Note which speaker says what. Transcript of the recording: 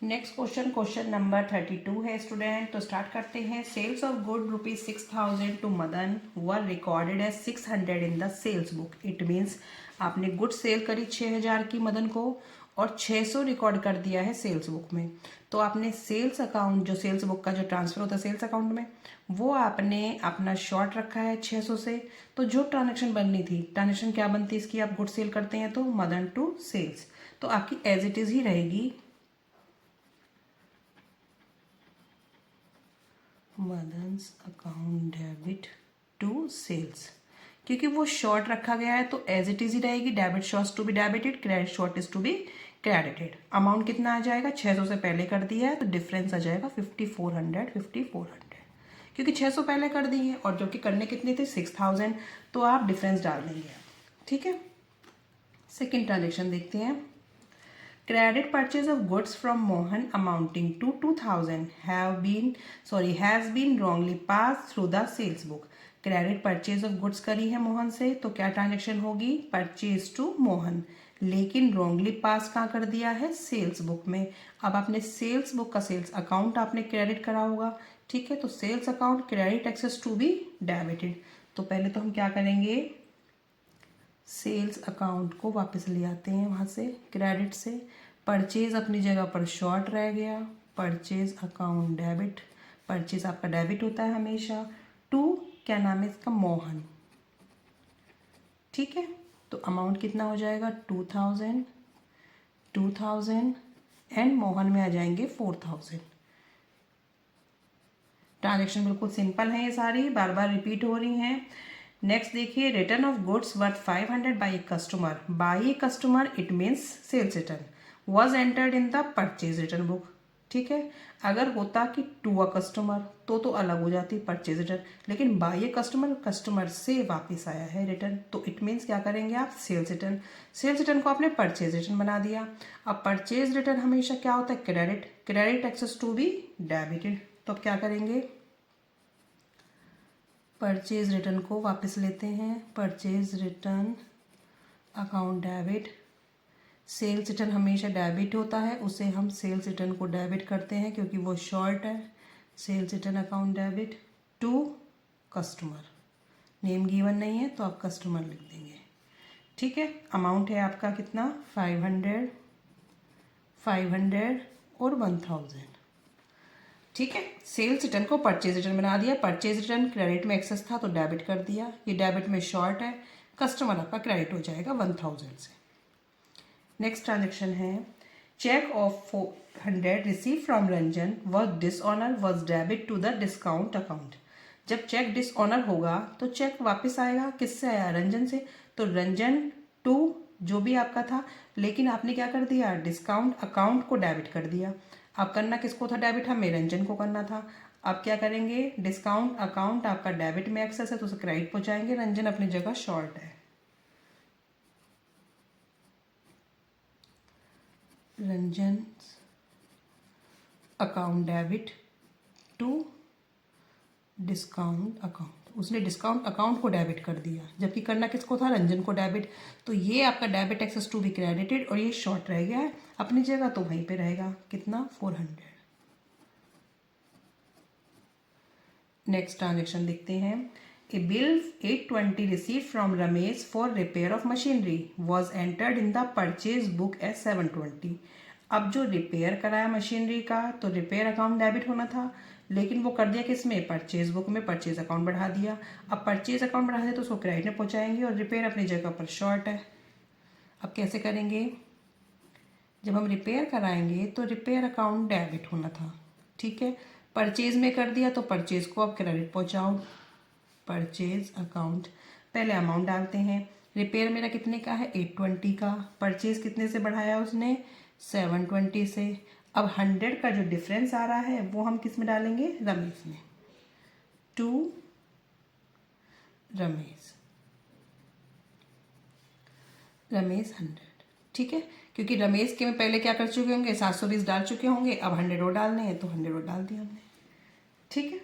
Speaker 1: Next question, question number 32 है student. तो start करते हैं। Sales of good ₹6,000 to Madan were recorded as 600 in the sales book. It means आपने good sale करी 6,000 की मदन को और 600 रिकॉर्ड कर दिया है सेल्स बुक में। तो आपने सेल्स अकाउंट, जो सेल्स बुक का जो ट्रांसफर होता है सेल्स अकाउंट में, वो आपने अपना शॉर्ट रखा है 600 से। तो जो ट्रांजेक्शन बननी थी, ट्रांजेक्शन क्या बनती है इसकी, आप गुड सेल करते हैं तो मदन टू सेल्स, तो आपकी एज इट इज ही रहेगी मदन्स अकाउंट डेबिट टू सेल्स, क्योंकि वो शॉर्ट रखा गया है तो एज इट इज ही रहेगी। Debit short to be debited, credit short is to be credited. Amount कितना आ जाएगा, 600 से पहले कर दिया है तो डिफरेंस आ जाएगा 5400 क्योंकि 600 पहले कर दी है और जो कि करने कितने थे 6000, तो आप डिफरेंस डाल देंगे। ठीक है, सेकेंड ट्रांजेक्शन देखते हैं। Credit purchase of goods from Mohan amounting to 2000 has been wrongly passed through the sales book. Credit purchase of goods करी है मोहन से, तो क्या ट्रांजेक्शन होगी, परचेज टू मोहन, लेकिन रॉन्गली पास कहाँ कर दिया है, सेल्स बुक में। अब आपने सेल्स बुक का सेल्स अकाउंट आपने क्रेडिट करा होगा। ठीक है, तो sales account credit excess to be debited. तो पहले तो हम क्या करेंगे, सेल्स अकाउंट को वापस ले आते हैं वहाँ से क्रेडिट से। परचेज अपनी जगह पर शॉर्ट रह गया, परचेज अकाउंट डेबिट, परचेज आपका डेबिट होता है हमेशा, टू क्या नाम है इसका, मोहन। ठीक है, तो अमाउंट कितना हो जाएगा 2000 एंड मोहन में आ जाएंगे 4000। ट्रांजेक्शन बिल्कुल सिंपल है, ये सारी बार बार रिपीट हो रही हैं। नेक्स्ट देखिए, return of goods worth 500 by customer. By customer it means sales return was entered in the purchase return book. ठीक है, अगर होता कि टू अ कस्टमर तो अलग हो जाती परचेज रिटर्न, लेकिन बाई ए कस्टमर, कस्टमर से वापस आया है रिटर्न, तो इट मीन्स क्या करेंगे आप, सेल्स रिटर्न। सेल्स रिटर्न को आपने परचेज रिटर्न बना दिया। अब परचेज रिटर्न हमेशा क्या होता है, credit, credit excess to be debited. तो अब क्या करेंगे, परचेज रिटर्न को वापस लेते हैं, purchase return account debit, sales return हमेशा डेबिट होता है, उसे हम सेल्स रिटर्न को डेबिट करते हैं क्योंकि वो शॉर्ट है। Sales return account debit to customer, name given नहीं है तो आप कस्टमर लिख देंगे। ठीक है, अमाउंट है आपका कितना, 500 और 1000। ठीक है, सेल्स रिटर्न को परचेज रिटर्न बना दिया। परचेज रिटर्न क्रेडिट में एक्सेस था तो डेबिट कर दिया, ये डेबिट में शॉर्ट है, कस्टमर आपका क्रेडिट हो जाएगा 1000 से। नेक्स्ट ट्रांजेक्शन है, cheque of 400 receive from Ranjan was dishonour was debit to the discount account. जब चेक डिसऑनर होगा तो चेक वापस आएगा, किससे आया, रंजन से, तो रंजन टू जो भी आपका था, लेकिन आपने क्या कर दिया, डिस्काउंट अकाउंट को डेबिट कर दिया। अब करना किसको था डेबिट, हमें रंजन को करना था। अब क्या करेंगे, डिस्काउंट अकाउंट आपका डेबिट में एक्सेस है तो उसे क्रेडिट पहुंचाएंगे, रंजन अपनी जगह शॉर्ट है, Ranjan account debit to discount account, उसने डिस्काउंट अकाउंट को डेबिट कर दिया, जबकि करना किसको था, रंजन को डेबिट। तो ये आपका debit excess to be credited और ये शॉर्ट रह गया है अपनी जगह, तो वहीं पे रहेगा कितना, 400। नेक्स्ट ट्रांजेक्शन देखते हैं। A bill 820 receive from Ramesh for repair of machinery was entered in the purchase book as 720। अब जो रिपेयर कराया मशीनरी का, तो रिपेयर अकाउंट डेबिट होना था, लेकिन वो कर दिया किसमें, परचेज बुक में, परचेज अकाउंट बढ़ा दिया। अब परचेज अकाउंट बढ़ा दिया तो उसको क्रेडिट में पहुंचाएंगे और रिपेयर अपनी जगह पर शॉर्ट है। अब कैसे करेंगे, जब हम रिपेयर कराएंगे तो रिपेयर अकाउंट डेबिट होना था। ठीक है, परचेज में कर दिया तो परचेज को अब क्रेडिट पहुंचाओ, परचेज अकाउंट, पहले अमाउंट डालते हैं। रिपेयर मेरा कितने का है, 820 का, परचेज कितने से बढ़ाया उसने, 720 से। अब 100 का जो डिफरेंस आ रहा है वो हम किस में डालेंगे, रमेश में, टू रमेश 100। ठीक है, क्योंकि रमेश के में पहले क्या कर चुके होंगे, 720 डाल चुके होंगे, अब 100 और डालने हैं तो 100 और डाल दिया हमने। ठीक है।